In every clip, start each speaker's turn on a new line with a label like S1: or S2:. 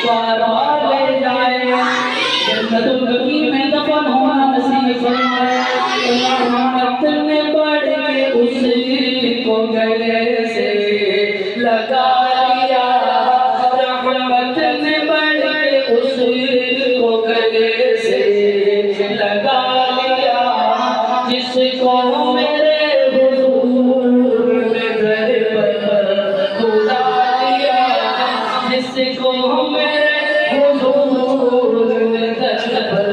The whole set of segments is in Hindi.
S1: पार ले जाए, जन्नतुल बकी में दफन होना नसीब फरमाए। रहमत ने बढ़ के उसको गले से लगा लिया, रहमत ने बढ़ के उसको गले से लगा लिया, जिसको मेरे हुजूर ने घर पर बुला लिया, जिसको मेरे हुजूर ने घर पर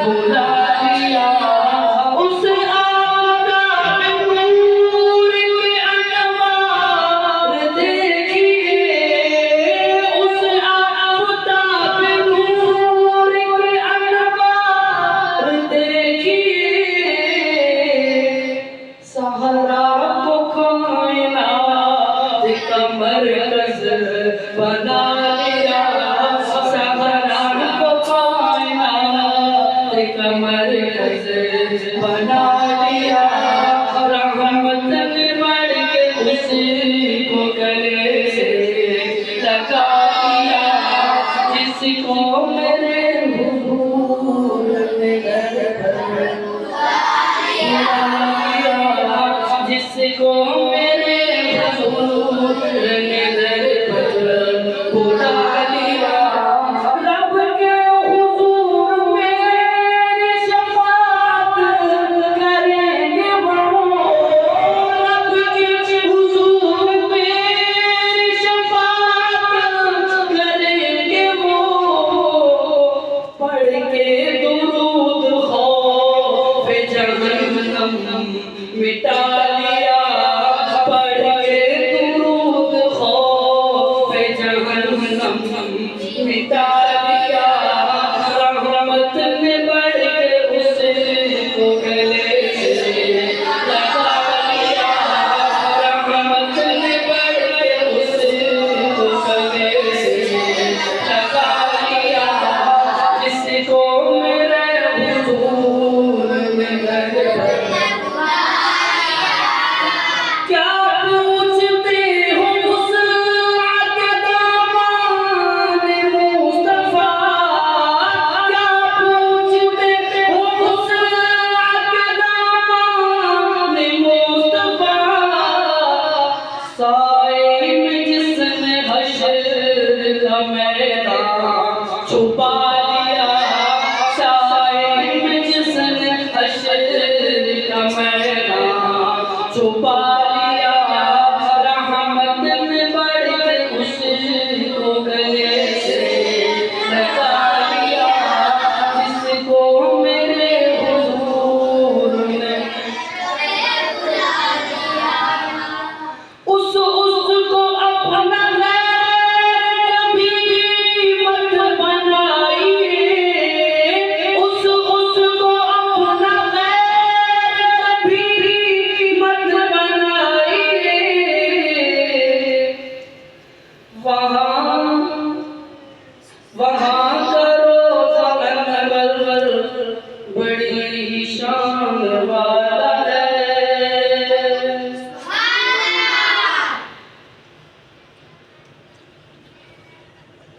S1: बुला लिया। उस आका पे नूर के अनवार देखिए, उस आका पे नूर के अनवार देखिए, सहरा को कायनात का मरकज़ बना लिया, सहरा को कायनात का मरकज़ बना लिया। रहमत ने बढ़ के उसको गले से लगा लिया, जिसको मेरे हुजूर ने घर पर जिसको मेरे हुजूर ने दर पर बुला लिया। रब के हुजूर मेरी शफाअत करेंगे वो, रब के हुजूर मेरी शफाअत करेंगे वो, पढ़ के दुरूद खौफ जहन्नम मिटा लिया, पढ़ के दुरूद खौफ जहन्नम मिटा लिया। रहमत ने बढ़ के उसको गले से लगा लिया, रहमत ने बढ़ के उसको गले से लगा लिया, जिसको मेरे हुजूर ने घर पर क्या पूछते हो वुसअत दामन मुस्तफा, क्या पूछते हो वुसअत दामन मुस्तफा, साए में जिसने हश्र का मैदान